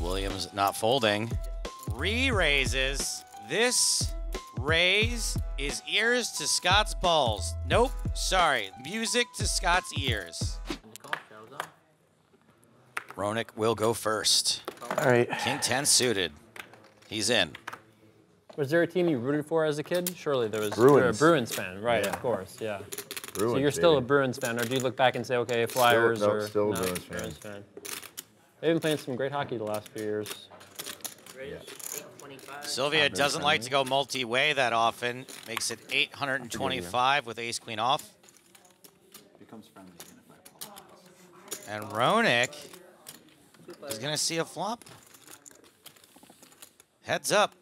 Williams not folding. Re-raises. This raise is ears to Scott's balls. Nope, sorry. Music to Scott's ears. Roenick will go first. All right. King 10 suited. He's in. Was there a team you rooted for as a kid? Surely there was. Bruins. You're a Bruins fan, right? Yeah. Of course, yeah. Bruins, so you're still a baby. Bruins fan, or do you look back and say, okay, Flyers Still or a Bruins fan. They've been playing some great hockey the last few years. Yeah. Sylvia doesn't like to go multi-way that often. Makes it 825 with ace queen off. Becomes friendly again if I And Roenick is going to see a flop. Heads up.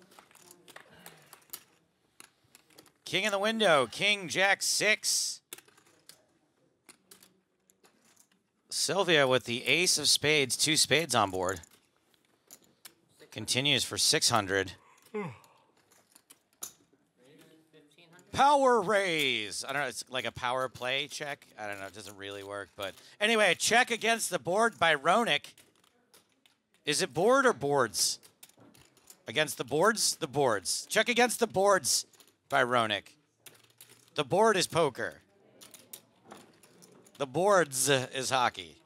King in the window. King, Jack, 6. Sylvia with the ace of spades, 2 spades on board. Continues for 600. Power raise. I don't know, it's like a power play check. I don't know, it doesn't really work, but anyway, a check against the board by Roenick. Is it board or boards? Against the boards? The boards. Check against the boards by Roenick. The board is poker. The boards is hockey.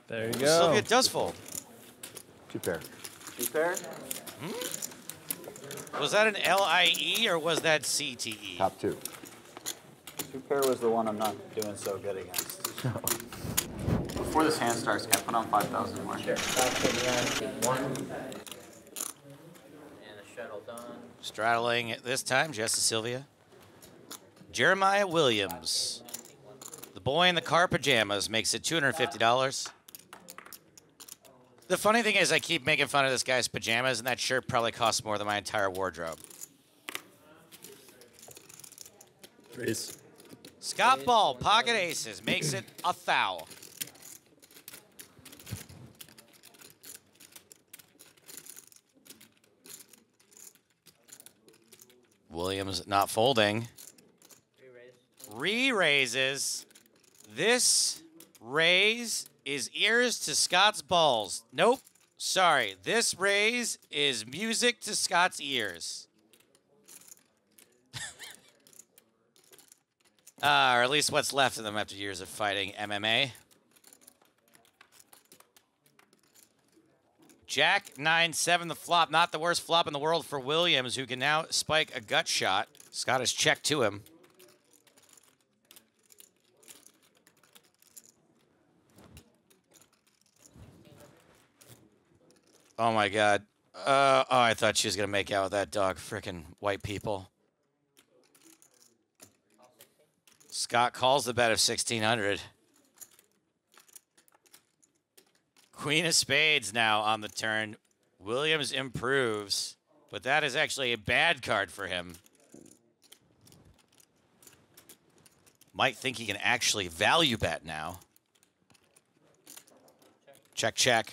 There you go. Sylvia does fold. 2 pair. 2 pair? Was that an LIE or was that CTE? Top 2. 2 pair was the one I'm not doing so good against. Before this hand starts, can I put on 5,000 more? Sure. 1. And a straddle done. Straddling it this time, just to Sylvia. Jeremiah Williams. The boy in the car pajamas makes it $250. The funny thing is I keep making fun of this guy's pajamas, and that shirt probably costs more than my entire wardrobe. Raise. Scott Ball, pocket aces, makes it a thou. Williams not folding. Re-raises. This raise is ears to Scott's balls. Nope. Sorry. This raise is music to Scott's ears. Or at least what's left of them after years of fighting MMA. Jack 9-7 the flop. Not the worst flop in the world for Williams, who can now spike a gut shot. Scott has checked to him. Oh, my God. Oh, I thought she was going to make out with that dog. Frickin' white people. Scott calls the bet of 1,600. Queen of spades now on the turn. Williams improves, but that is actually a bad card for him. Might think he can actually value bet now. Check, check.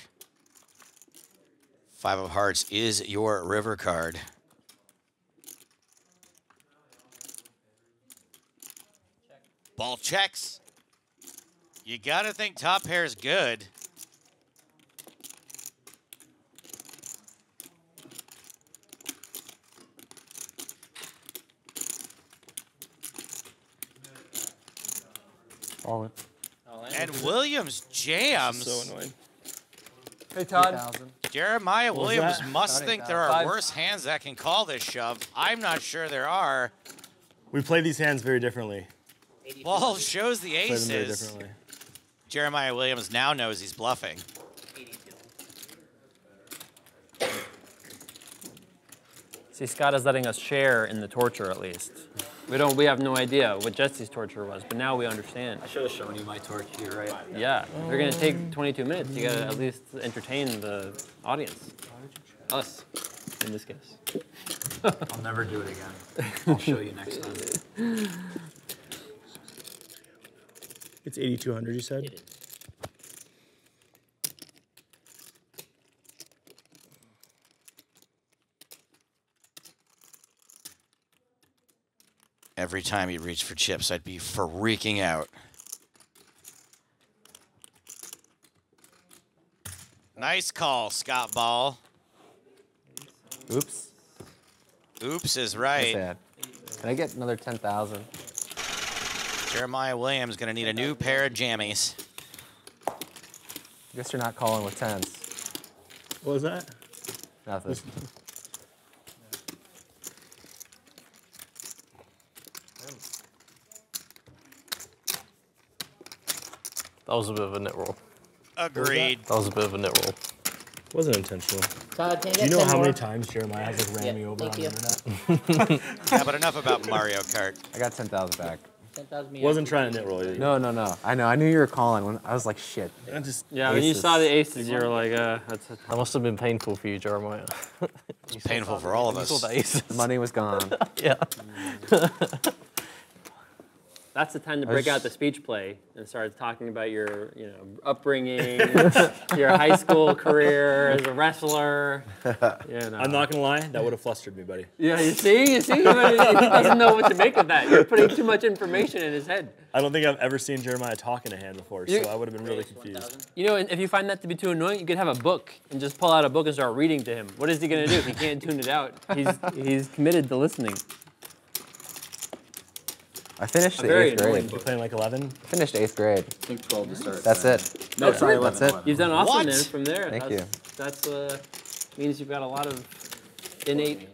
5 of hearts is your river card. Ball checks. You got to think top pair is good. All in. And Williams jams. So annoying. Hey, Todd. Jeremiah Williams that? must think there are worse hands that can call this shove. I'm not sure there are. We play these hands very differently. Ball shows the Play them very aces. differently. Jeremiah Williams now knows he's bluffing. See, Scott is letting us share in the torture at least. We have no idea what Jesse's torture was, but now we understand. I should have shown you my torch here, right? Yeah, if you're gonna take 22 minutes, you gotta at least entertain the audience. Us, in this case. I'll never do it again. I'll show you next time. It's 8,200, you said? every time he reached for chips. I'd be freaking out. Nice call, Scott Ball. Oops. Oops is That's right. sad. Can I get another 10,000? Jeremiah Williams going to need a new pair of jammies. I guess you're not calling with tens. What was that? Nothing. That was a bit of a net roll. Agreed. That was a bit of a net roll. Wasn't intentional. Todd, can you Do get you know 10 how more? many times Jeremiah has like ran me over on thank the you. internet? Yeah, but enough about Mario Kart. I got 10,000 back. 10,000 Wasn't trying to net roll either. No, no, no. I know. I knew you were calling. When I was like, shit. I just Yeah, when you Aces. saw the aces, you were like, that's a That must have been painful for you, Jeremiah. It's painful for all of You saw us. the aces. The money was gone. Yeah. That's the time to break out the speech play and start talking about your, upbringing, your high school career as a wrestler. I'm not gonna lie, that would have flustered me, buddy. Yeah, you see, he doesn't know what to make of that. You're putting too much information in his head. I don't think I've ever seen Jeremiah talk in a hand before, so I would have been really confused. And if you find that to be too annoying, you could have a book and just pull out a book and start reading to him. What is he gonna do? He can't tune it out. He's committed to listening. I finished the very 8th annoying grade. You're playing like 11? I finished 8th grade. I think 12 to start. That's it. No, sorry, 11. That's it. 11. You've done awesome What? then from there. Thank That's means you've got a lot of innate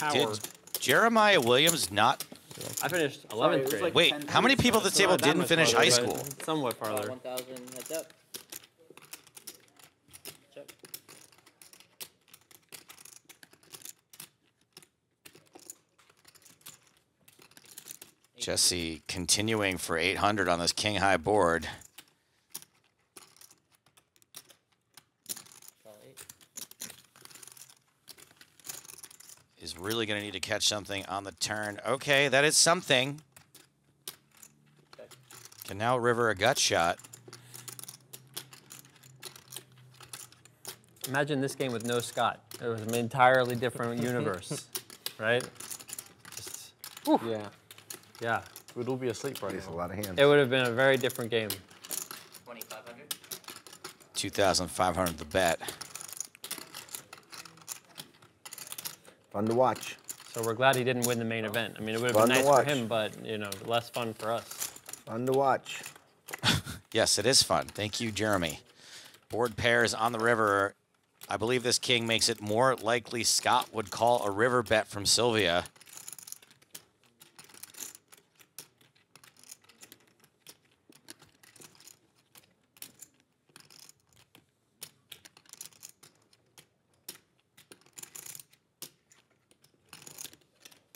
power. Did Jeremiah Williams not? I finished 11th Sorry, it was grade. like Wait, 10 how many people at the Not table that didn't much finish farther, high but school? Somewhat farther. 1,000 heads up. Check. Jesse continuing for 800 on this king high board. Call 8. Is really going to need to catch something on the turn. Okay, that is something. Can now river a gut shot. Imagine this game with no Scott. It was an entirely different universe, right? Yeah. Yeah, We'd all be asleep right It's a now. lot of hands. it would have been a very different game. 2,500. 2,500 the bet. Fun to watch. So we're glad he didn't win the main event. I mean, it would have Fun been to nice for watch. him, but less fun for us. Fun to watch. Yes, it is fun. Thank you, Jeremy. Board pairs on the river. I believe this king makes it more likely Scott would call a river bet from Sylvia.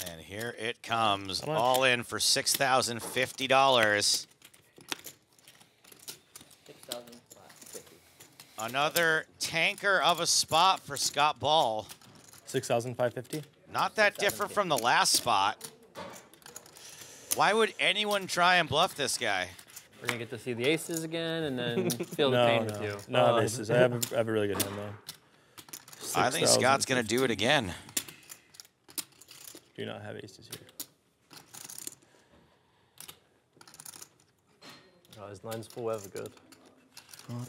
And here it comes, How much? all in for $6,050. 6,550. Another tanker of a spot for Scott Ball. 6,550? Not that different from the last spot. Why would anyone try and bluff this guy? We're gonna get to see the aces again, and then feel the No, pain no. with you. No, aces. I have a really good hand, though. I think Scott's going to do it again. Do not have aces here. Oh, his nine's full ever good.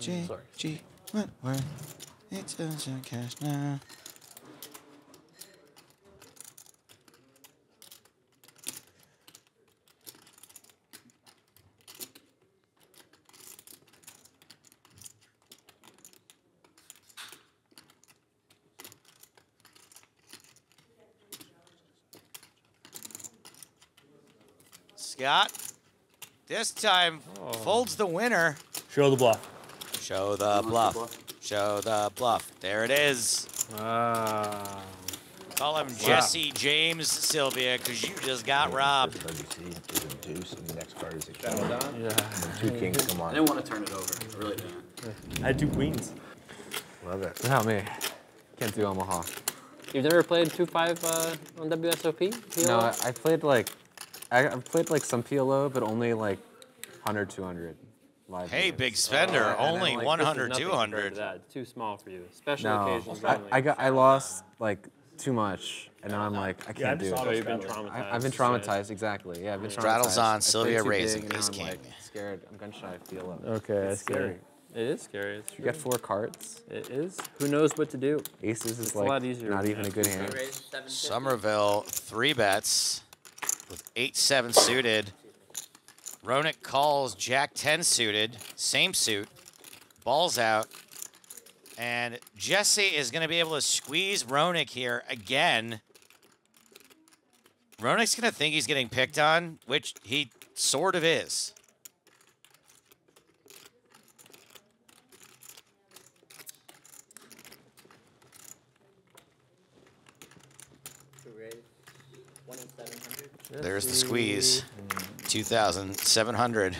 Sorry. G, Wentworth, it's cash now. Scott, this time folds the winner. Show the bluff. Show the bluff. Show the bluff. There it is. Ah. Call him Jesse James Sylvia, because you just got robbed. There's a deuce, and the next card is a king. Battle down. Yeah. Two kings come I on. didn't want to turn it over. I really didn't. I had two queens. Love it. Not me. Can't do Omaha. You've never played 2-5 on WSOP? No, I played like, I've played like some PLO, but only like 100, 200 live. Hey, games. big spender. and then, Only like, 100, Nothing compared to 200. that. It's too small for you. Special No, occasions I only. lost like too much, and now I'm like, I Yeah, can't do So it. you've been traumatized. I've been traumatized, exactly. Yeah, I've been traumatized. Straddle's on, I played Sylvia too raising, big, and now ace I'm king. like scared. I'm gun shy. I feel it. Okay, It's that's scary. scary. It is scary. It's You true. got 4 cards. It is. Who knows what to do? Aces is It's a like lot easier not when even you a good Two hand. raise, 750. Somerville 3-bets with 8-7 suited. Roenick calls Jack 10 suited, same suit, balls out. And Jesse is going to be able to squeeze Roenick here again. Roenick's going to think he's getting picked on, which he sort of is. Two raise, 2,700. There's the squeeze. 2,700.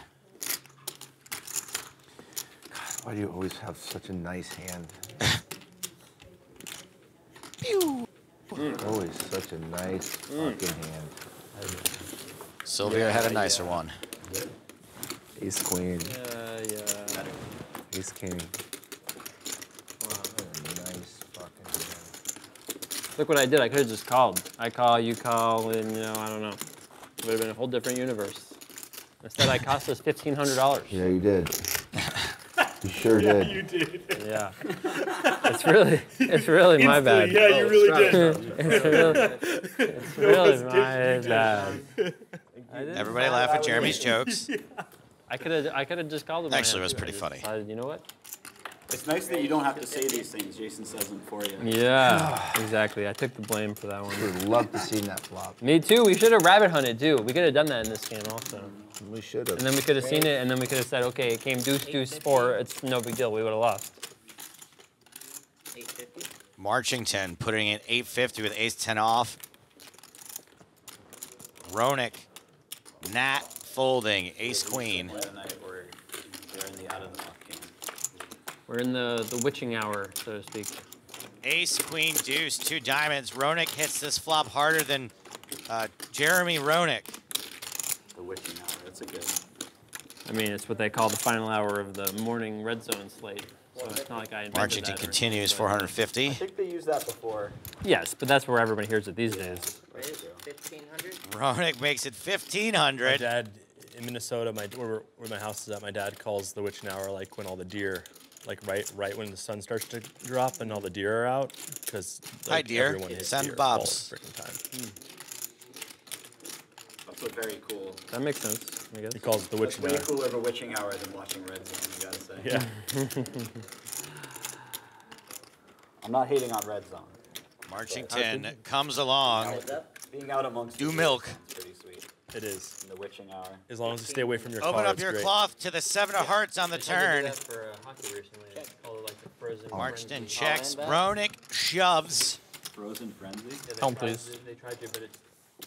Why do you always have such a nice hand? Always such a nice fucking hand. Sylvia had a nicer one. Ace queen, Yeah. ace king. Nice fucking hand. Look what I did. I could have just called. I call, you call, and I don't know. It would have been a whole different universe. Instead, I cost us $1,500. Yeah, you did. You sure did. You did. Yeah. It's really my bad. Yeah, you really did. It's really my bad. Everybody laugh at Jeremy's jokes. I could have just called him. Actually, it was pretty funny. Decided, you know what? It's nice that you don't have to say these things. Jason says them for you. Yeah, exactly. I took the blame for that I one. would love to see that flop. Me too. We should have rabbit hunted too. We could have done that in this game also. We should have. And then we could have seen it, and then we could have said, okay, it came deuce, deuce, 4. It's no big deal. We would have lost. 850. Marchington putting in 850 with ace-10 off. Roenick, Nat folding, ace-queen. Tonight they're in the out of the muck game. We're in the witching hour, so to speak. Ace, queen, deuce, 2 diamonds. Roenick hits this flop harder than Jeremy Roenick. The witching hour. That's a good. I mean, it's what they call the final hour of the morning red zone slate. So it's not like I invented that Marchington or continues, anything, but- 450. I think they used that before. Yes, but that's where everybody hears it these days. Raise, 1,500. Roenick makes it My 1,500. dad in Minnesota, where my house is at, my dad calls the witching hour like when all the deer, like right when the sun starts to drop and all the deer are out, because Hi, deer. everyone hits Send deer Bob's. all the freaking time. That's a very cool. That makes sense, I guess. He calls it the That's witching way hour. cooler of a witching hour than watching Red Zone. You gotta say. Yeah. I'm not hating on Red Zone. Marchington comes along. Heads up. Being out amongst Do the milk. sounds pretty sweet. It is. In the witching hour. As long as you stay away from your Open car, up it's your great. cloth to the 7 of hearts on the turn. for hockey recently. It's called like the frozen Marchington checks. back. Roenick shoves. Frozen Frenzy. Help, please. They tried to, but it's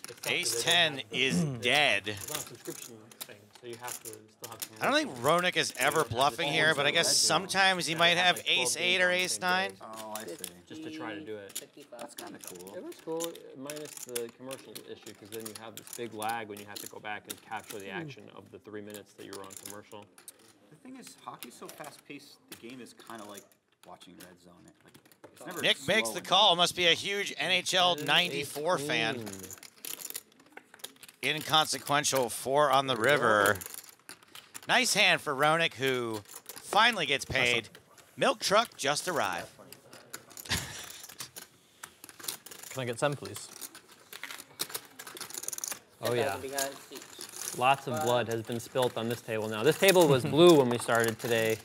tough 'cause Ace-10 they is dead. It's not a subscription thing, so you have to still have some. I don't think Roenick is ever bluffing here, but I guess sometimes he might have ace-8 or ace-9. Oh, I see. just to try to do it. 55. That's kind of cool. It was cool, minus the commercial issue, because then you have this big lag when you have to go back and capture the action of the 3 minutes that you were on commercial. The thing is, hockey's so fast-paced. The game is kind of like watching Red Zone. It's never Nick makes slow the and- call. Must be a huge NHL 94 fan. Inconsequential 4 on the river. Nice hand for Roenick, who finally gets paid. Milk truck just arrived. Can I get 10, please? Oh yeah. 10,000 behind seats. Lots of blood has been spilt on this table now. This table was blue when we started today.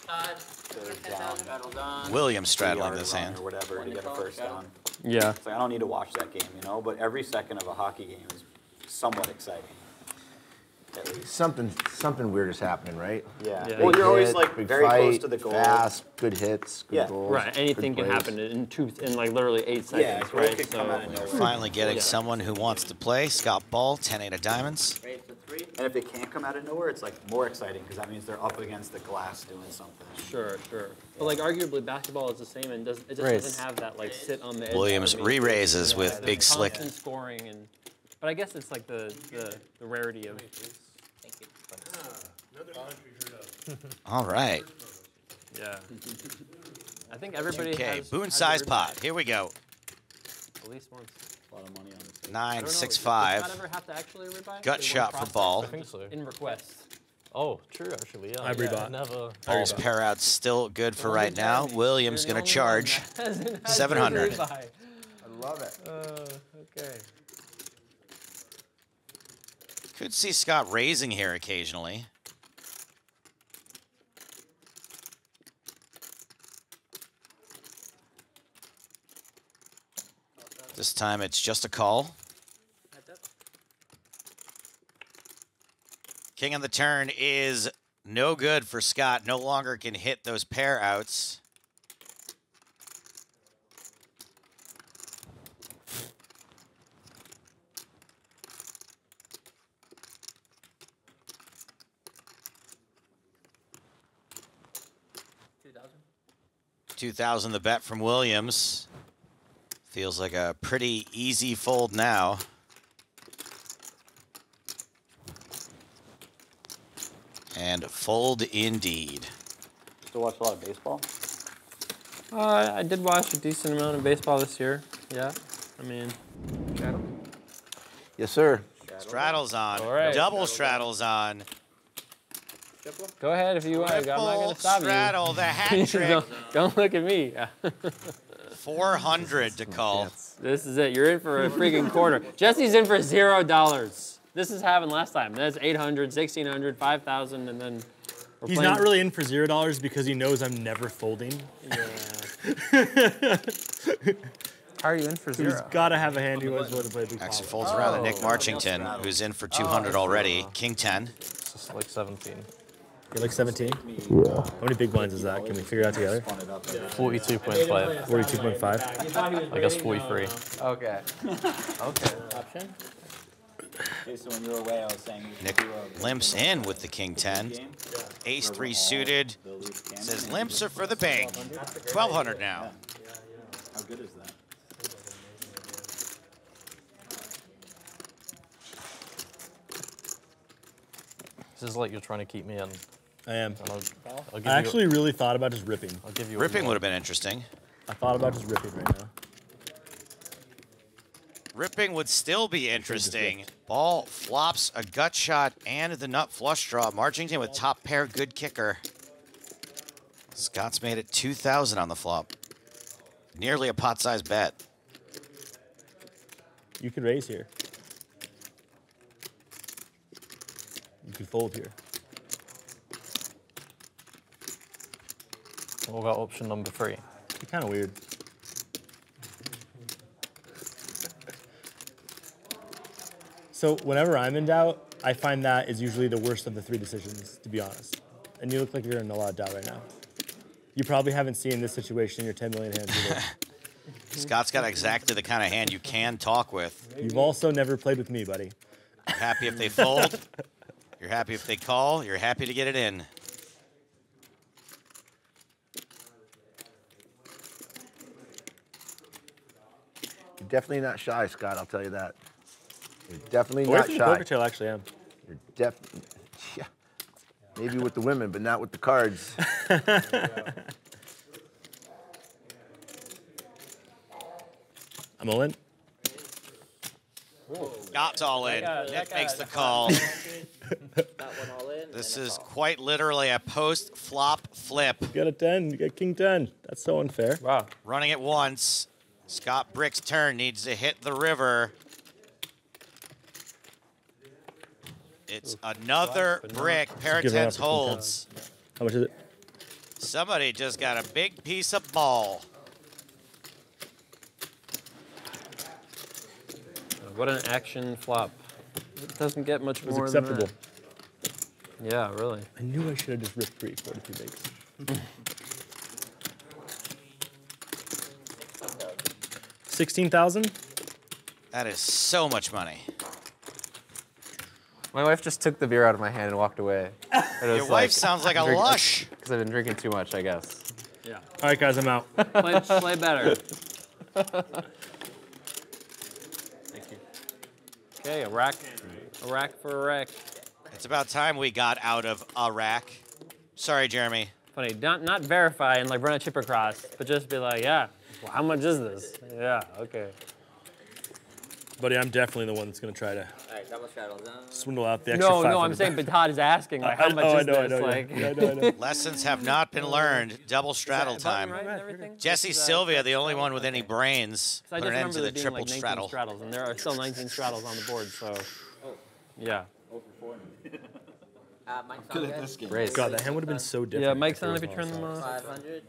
Todd, 10,000 straddles on. William straddling yard this run hand. or whatever to get a first down. Yeah. It's like I don't need to watch that game, you know. But every second of a hockey game is somewhat exciting. At least. Something weird is happening, right? Yeah. Yeah. Well, Big you're always hit, like big very close fight, to the goal. Fast, good hits, good Yeah. goals. Right. Anything good can plays. happen in like literally 8 seconds, Yeah, goal right? could come out of nowhere. Finally getting Yeah. someone who wants to play. Scott Ball, 10-8 of diamonds. Raise to 3. And if they can't come out of nowhere, it's like more exciting because that means they're up against the glass doing something. Sure. But like arguably basketball is the same and it just Raise. doesn't have that like sit on the edge. Williams of it. re-raises with There's big slick. constant scoring but I guess it's like the rarity of Thank you. All right. yeah. I think everybody Okay, has boon has size their- pot. Here we go. At least once. A lot of money on this. 9, Does 6, Scott 5. ever have to actually rebuy? Gut They shot won for ball. I think so. In request. Oh, true, actually, yeah. I rebought. Never. Ball's pair out's still good for right now. Williams going to charge 700. I love it. Okay. Could see Scott raising here occasionally. This time it's just a call. King on the turn is no good for Scott. No longer can hit those pair outs. $2,000 the bet from Williams. Feels like a pretty easy fold now. And fold indeed. Still watch a lot of baseball? I did watch a decent amount of baseball this year. Yeah. I mean, Yes, sir. Straddle's on. All right. Double straddle's on. go ahead if you want. I'm not going Triple to stop straddle, the hat you. trick. Don't look at me. 400 to call. This is it. You're in for a freaking quarter. Jesse's in for $0. This is happened last time. That's 800, 1,600, 5,000, and then we're He's playing. not really in for $0 because he knows I'm never folding. Yeah. How are you in for So he's 0? got to have a hand he was willing to play big Actually pot. folds around to Nick Marchington, who's in for 200 already. King 10. It's just like 17. You're like 17? How many big blinds is that? Can we figure it out together? 42.5. 42.5. I guess 43. Okay. Okay. Option. Jason, when you were away, I was saying you should Nick do a limps in with the King 10. game. Ace 3 suited. The loose cannon. Says limps are for the bank. 1,200 now. How good is that? This is like you're trying to keep me in. I am. And I'll give I actually really thought about just ripping. I'll give you a Ripping more. would have been interesting. I thought about just ripping right now. Ripping would still be interesting. Ball flops a gut shot and the nut flush draw. Marchington with top pair, good kicker. Scott's made it 2,000 on the flop. Nearly a pot-sized bet. You could raise here. You could fold here. What about option number 3? It's kind of weird. So whenever I'm in doubt, I find that is usually the worst of the 3 decisions, to be honest. And you look like you're in a lot of doubt right now. You probably haven't seen this situation in your 10 million hands either. Scott's got exactly the kind of hand you can talk with. You've also never played with me, buddy. You're happy if they fold. You're happy if they call. You're happy to get it in. You're definitely not shy, Scott. I'll tell you that. You're definitely Away not from the shy. poker tail, actually, I am. You're yeah. Maybe with the women, but not with the cards. I'm all in. Scott's all in. that Nick guy- makes the call. That one all in. This and a is call. quite literally a post-flop flip. You got a 10. You got king 10. That's so unfair. Wow. Running it once. Scott Brick's turn needs to hit the river. It's another brick. Pair of Give it up tens for king 10. holds. How much is it? Somebody just got a big piece of ball. What an action flop. It doesn't get much It was more acceptable. than that. Yeah, really. I knew I should have just ripped 3, 42 bigs. 16,000? That is so much money. My wife just took the beer out of my hand and walked away. Your wife sounds like a lush. Because I've been drinking too much, I guess. Yeah. All right, guys, I'm out. Play better. Thank you. Okay, a rack for a rack. It's about time we got out of Iraq. Sorry, Jeremy. Funny, not verify and like run a chip across, but just be like, yeah, well, how much is this? Yeah, okay. Buddy, I'm definitely the one that's going to try to All right, double straddles. swindle out the extra No, 500. no, I'm saying, but Todd is asking, like, how much is this? Like, I know. Lessons have not been learned. Double straddle time. Right, and everything? Jesse Sylvia, Sylvia, the only one with any brains, So I put just an end remember to the there being triple like 19 straddle. straddles, and there are still 19 straddles on the board. So, yeah. Mike's on good. Raise. God, that hand would have been so different. Yeah, Mike's it on was if you turn them all off. 500.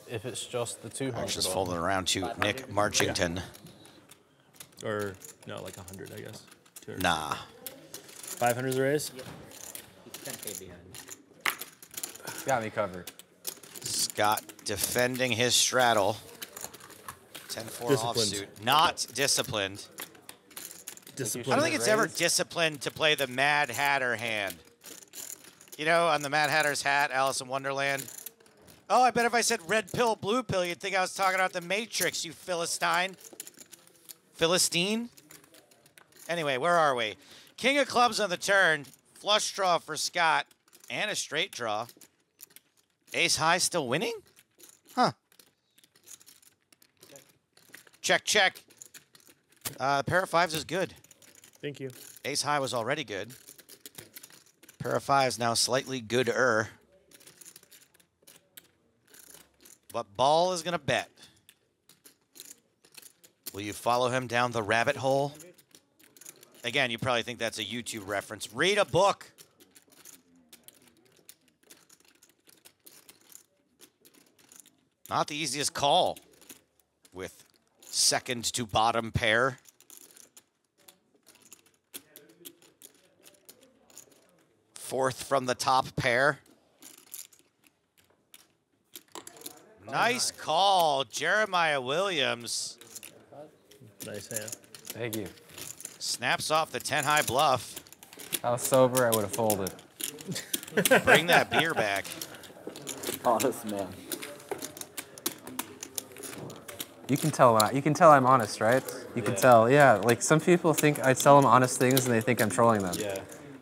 If it's just the 200. Just folding around to Nick Marchington. Or, no, like 100, I guess. 200. Nah. 500 is a raise? He's 10K behind. Got me covered. Scott defending his straddle. 10-4 Disciplined. offsuit. Not disciplined. Discipline. I don't think it's ever disciplined to play the Mad Hatter hand. You know, on the Mad Hatter's hat, Alice in Wonderland. Oh, I bet if I said red pill, blue pill, you'd think I was talking about the Matrix, you Philistine. Philistine? Anyway, where are we? King of clubs on the turn. Flush draw for Scott. And a straight draw. Ace high still winning? Huh. Check, check. Pair of fives is good. Thank you. Ace high was already good. Pair of fives now slightly gooder. But ball is going to bet. Will you follow him down the rabbit hole? Again, you probably think that's a YouTube reference. Read a book. Not the easiest call with second to bottom pair. Fourth from the top pair. Nice call, Jeremiah Williams. Nice hand. Thank you. Snaps off the 10 high bluff. If I was sober, I would have folded. Bring that beer back. Honest man. You can tell I'm honest, right? You can tell. Yeah, like some people think I tell them honest things and they think I'm trolling them. Yeah.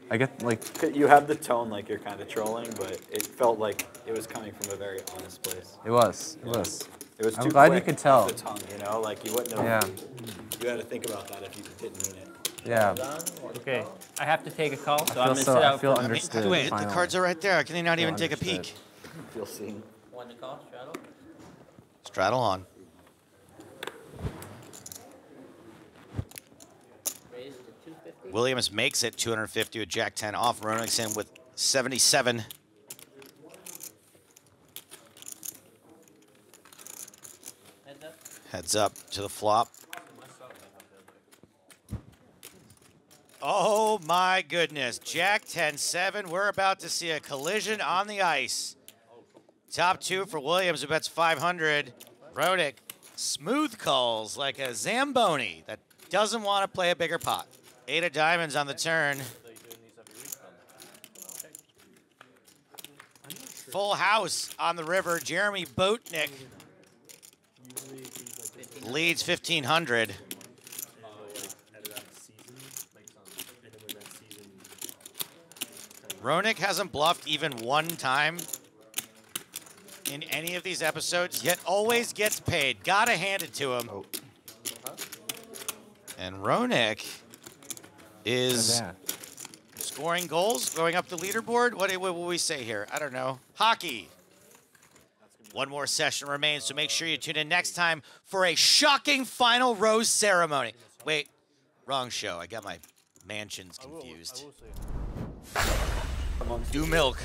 I get like You have the tone like you're kind of trolling, but it felt like it was coming from a very honest place. it was. It was. It was I'm too glad you quick could tell. off the tongue, you know, like you wouldn't have. Yeah. You had to think about that if you didn't mean it. Yeah. Okay, I have to take a call, so I'm I going to sit out feel for a minute. understood. Wait, the finally. cards are right there. Can you not even take a understood. peek? You'll see. One to call, straddle. Straddle on. Raise to 250. Williams makes it 250 with Jack 10 off. Roenick's in with 77. Heads up. Heads up to the flop. Oh my goodness. Jack 10-7. We're about to see a collision on the ice. Top two for Williams, who bets 500. Roenick, smooth calls like a Zamboni that doesn't want to play a bigger pot. 8 of diamonds on the turn. Full house on the river. Jeremy Boatnick leads 1,500. Roenick hasn't bluffed even one time in any of these episodes, yet always gets paid. Gotta hand it to him. And Roenick is scoring goals, going up the leaderboard. What will we say here? I don't know. Hockey. One more session remains, so make sure you tune in next time for a shocking final rose ceremony. Wait, wrong show. I got my mansions confused. Do milk.